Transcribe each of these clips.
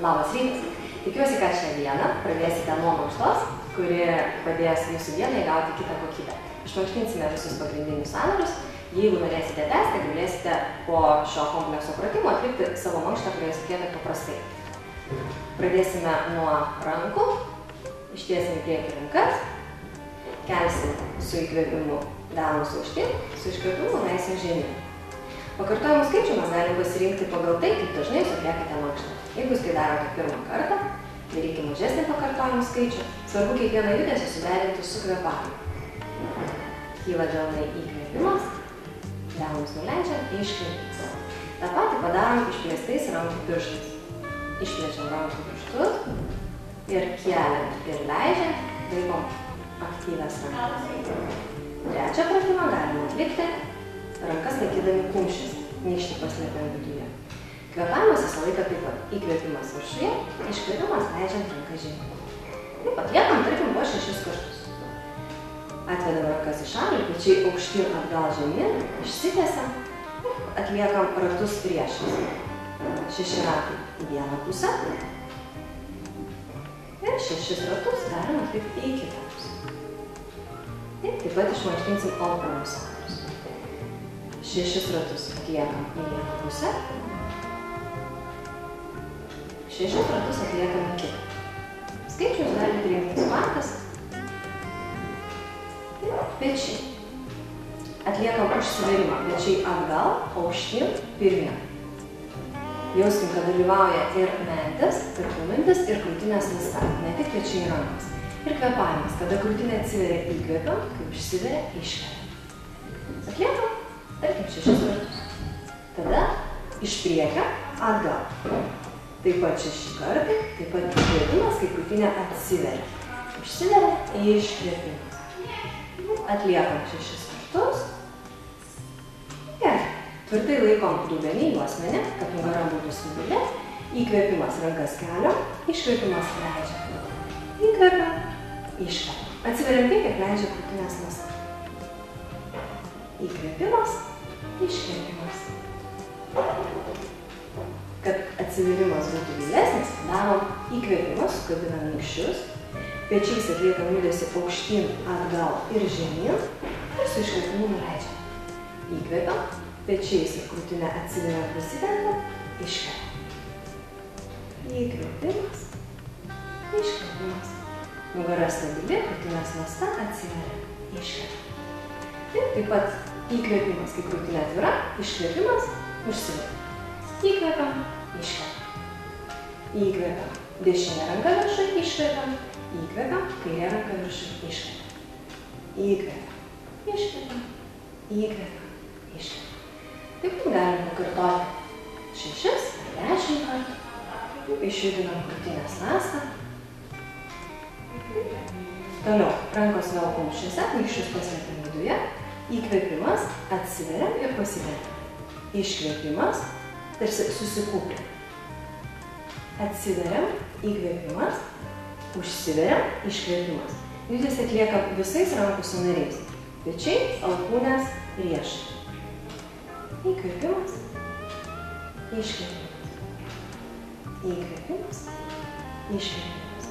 Labas rytas. Tikiuosi, kad šią dieną pradėsite nuo mankštos, kuri padės jūsų dienai gauti kitą kokybę. Išmankštinsime visus pagrindinius sąnarius. Jeigu norėsite tęsti, galėsite po šio komplekso pratimo atlikti savo mankštą, kurioje sukėlė paprastai. Pradėsime nuo rankų. Ištiesim į priekį rankas. Kelsim su įkvėpimu delnus aukštyn, su iškvėpimu leisim žemyn. Pakartojimų skaičių mes galim pasirinkti pagal tai, kaip dažnai jūs atliekate mankštą. Jeigu jūs tai darote pirmą kartą, darykite mažesnį pakartojimų skaičių. Svarbu kiekvieną judesį suderinti su kvėpavimu. Kyla delnai įkvėpimas, delnus nuleidžiam, iškvėpimas. Ta patį padarom išplėstais rankų pirštais. Išplėčiam rankų pirštus ir keliam ir leidžiam, laikom aktyvias rankas. Trečią pratimą galime atlikti rankas laikydami kumščiais, nykštį paslėpiam viduje. Kvėpavimas visą laiką taip pat. Įkvėpimas viršuje, iškvėpimas leidžiant rankas žemyn. Taip atliekam, tarkim, po 6 kartus. Atvedam rankas į šalį, pečiai aukštyn atgal žemyn, išsitiesiam, atliekam ratus priešais. 6 ratai į vieną pusę ir 6 ratus galim atlikti į kitą pusę. Taip pat išmankštinsim alkūnų sąnarius. 6 ratus atliekam į vieną pusę. 6 ratus atliekam į kitą. Skaičius galite rinktis patys. Pečiai. Atliekam užsiverimą. Pečiai atgal, aukštyn, pirmyn. Jauskim, kad dalyvauja ir mentis, ir kumintis, ir krūtinės ląsta. Ne tik pečiai ir rankos. Ir kvėpavimas. Kada krūtinė atsiveria, įkvėpiam, kai užsiveria, iškeliam. Atliekam, tarkim, 6 kartus. Tada iš priekio atgal. Taip pat 6 kartai, taip pat įkvėpimas, kai krūtinė atsiveria. Užsiveria, iškvėpimas. Atliekam 6 kartus. Gerai. Tvirtai laikom dubenį, juosmenį, kad nugara būtų stabili. Įkvėpimas rankas keliam, iškvėpimas leidžiam. Įkvėpiam, iškeliam. Atsiveriam tiek, kiek leidžia krūtinės ląsta. Įkvėpimas, iškvėpimas. Kad atsiverimas būtų gilesnis, darom įkvėpimas, sukabinam nykščius. Pečiais atliekam judesį aukštyn, atgal ir žemyn. Ir su iškvėpimu nuleidžiam. Įkvėpiam, pečiais ir krūtinę atsiveriam, prasidedam, iškeliam. Įkvėpimas, iškvėpimas. Nugara stabili, krūtinės ląsta atsiveria, iškeliam. Ir taip pat įkvėpimas, kai krūtinė atvira, iškvėpimas, užsiveria. Įkvėpiam, iškeliam. Įkvėpiam, dešinė ranka viršui, iškvėpiam. Įkvėpiam, kairė ranka viršui, iškvėpiam. Įkvėpiam, iškvėpiam. Įkvėpiam, iškvėpiam. Taip pat galim pakartoti 6 ar 10 kartų. Išjudinam krūtinės ląstą. Toliau, rankos vėl kumščiuose, nykščius paslėpiam viduje. Įkvėpimas, atsiveriam ir pasidedam. Iškvėpimas, tarsi susikūprim. Atsiveriam, įkvėpimas, užsiveriam, iškvėpimas. Judesį atliekam visais rankų sąnariais. Pečiai, alkūnės, riešai. Įkvėpimas, iškvėpimas. Įkvėpimas, iškvėpimas.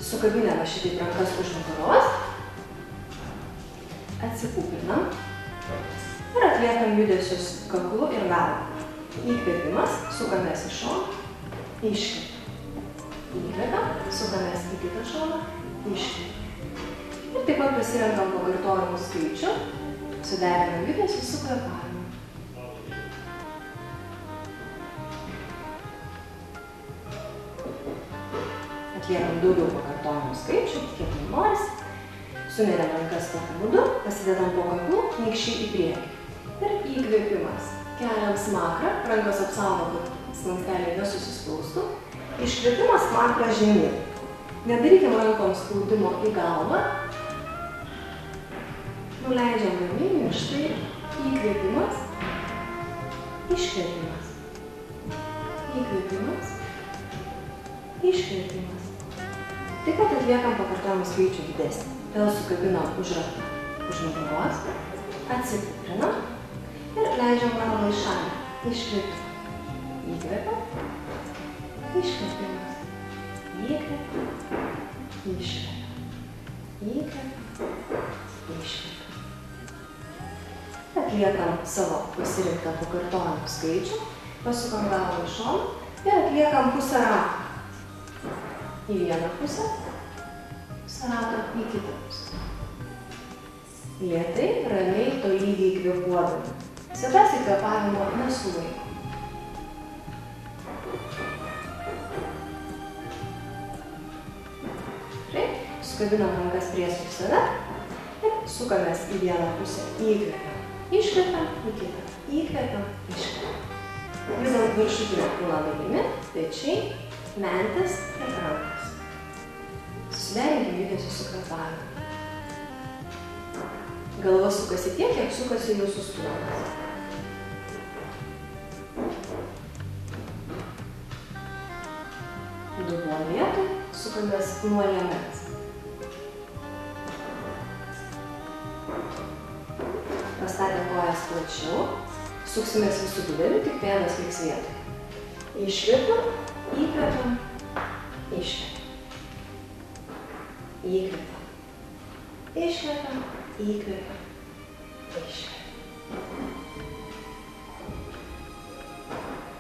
Sukabiname šitaip rankas už nugaros. Atsikūpinam. Ir atliekam judesius kaklu ir galva. Įkvėpimas, sukamės į šoną, iškvėpiam. Įkvėpiam, sukamės į kitą šoną, iškvėpiam. Ir taip pat pasirenkam pakartojimų skaičių, suderinam judesius su kvėpavimu. Atliekam daugiau pakartojimų skaičių, kiek mums norisi. Suneriam rankas tokiu būdu, pasidedam po kaklu, nykščiai į priekį. Ir įkvėpimas. Keliam smakrą, rankos apsaugo, kad slanksteliai nesusispaustų. Iškvėpimas smakrą žemyn. Nedarykim rankom spaudimo į galvą. Nuleidžiam ramiai, minkštai. Įkvėpimas. Iškvėpimas. Įkvėpimas. Iškvėpimas. Taip pat atliekam pakartojimų skaičių didesnį. Vėl sukabinam už ratą, už nugaros, atsipuprinam ir leidžiam galvą į šalį. Iškvėpiam. Įkvėpiam. Iškvėpimas. Įkvėpiam, iškvėpiam. Įkvėpiam, iškvėpiam. Atliekam savo pasirinktą pakartojimų skaičių, pasukam galvą į šoną ir atliekam pusę rato. Į vieną pusę, pusę rato į kitą pusę. Lėtai, ramiai, tolygiai kvėpuodami. Savęs įkvėpavimo nesulaiko. Sukabinam rankas priešais save ir sukamės į vieną pusę. Įkvėpiam, iškvėpiam, į kitą. Įkvėpiam, iškvėpiam. Judam viršutinę kūno dalimi, pečiai, mentis ir rankas. Susiderinkim judesį su kvėpavimu. Galva sukasi tiek, kiek sukasi jūsų stuburas. Dubuo vietoj, sukamės nuo liemens. Pastatę kojas plačiau, suksimės visų dubelių, tik pėdas liks vietoj. Iškvėpiam, įkvėpiam, iškvėpiam. Įkvėpiam, iškvėpiam, įkvėpiam, iškvėpiam.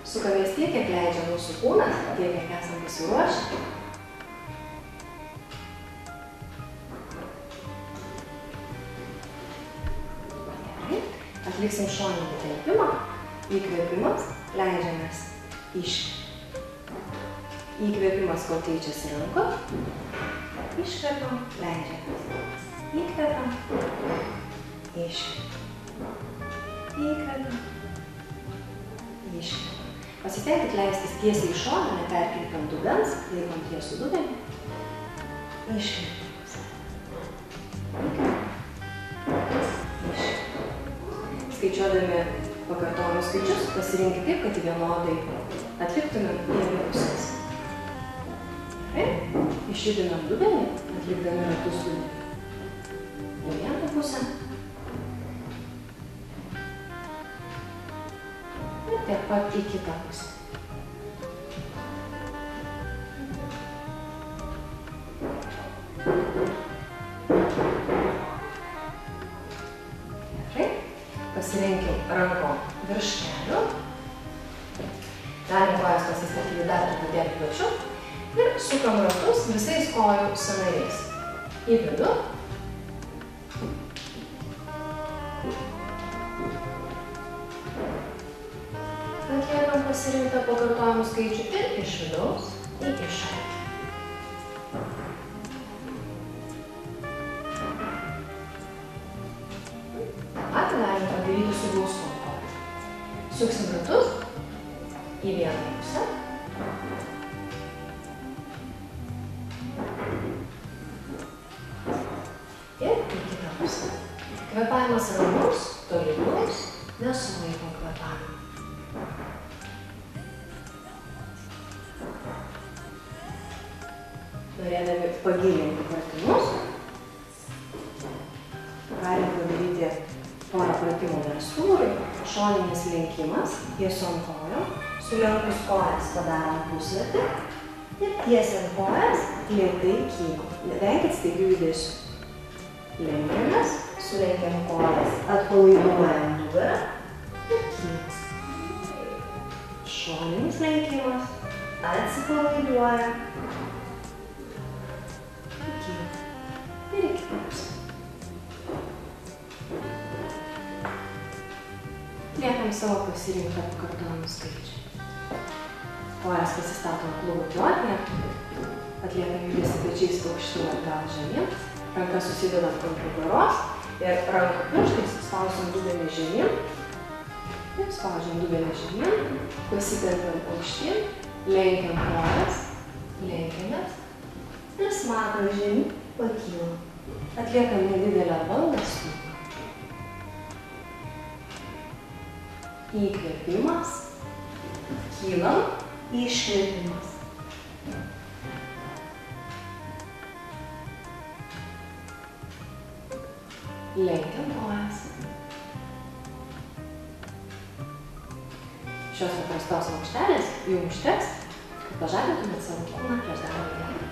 Sukamės tiek, kiek leidžia mūsų kūnas, tiek, kiek esam pasiruošę. Atliksim šoninį tempimą. Įkvėpimas, leidžiamės iškvėpiam. Įkvėpimas, kol keičiasi ranko. Iškvėpiam, leidžiamės. Įkvėpiam, iškvėpiam. Įkvėpiam, iškvėpiam. Pasitenkit leistis tiesiai į šoną, neperkreipiam dubens, laikom tiesų dubenį. Iškvėpimas. Įkvėpiam. Skaičiuodami pakartojimų skaičius, pasirinkit taip, kad vienodai atliktumėm į abi pusės. Gerai, išjudinam dubenį, atlikdami ratus dubenį. Į vieną pusę. Ir taip pat į kitą pusę. Pasirenkim rankom virš kelių. Galim kojas pasistatyti dar truputėlį plačiau. Ir sukam ratus visais kojų sąnariais. Į vidų. Atliekam pasirinktą pakartojimų skaičių ir iš vidaus į išorę. Galim padaryti su glaustom kojom. Suksim ratus į vieną pusę. Ir į kitą pusę. Kvėpavimas ramus, tolygus, nesulaikom kvėpavimą. Norėdami pagilinti pratimus, galim padaryti porą pratimų dar stūriui, šoninis lenkimas, tiesom kojom, sulenkus kojas padarom puslatį ir tiesiant kojas lėtai kylam. Venkit staigių judesių. Lenkiamės, sulenkiam kojas, atpalaiduojam nugarą ir kylam. Šoninis lenkimas, atsipalaiduojam ir kylam. Ir į kitą pusę. Atliekam savo pasirinktą pakartojimų skaičių. Kojas pasistatom klubų plotmėje. Atliekam judesį pečiais aukštyn atgal žemyn. Rankas susidedam ant nugaros ir rankų pirštais spausim dubenį žemyn. Ir spaudžiam dubenį žemyn. Pasitempiam aukštyn. Lenkiam kojas. Lenkiamės. Ir smakam žemyn. Pakylam. Atliekam nedidelę bangą stūmą. Įkvėpimas, kylam, iškvėpimas. Lenkiam kojas. Šios paprastos mankštelės jums užteks kad pažadintumėt savo kūną prieš darbo dieną.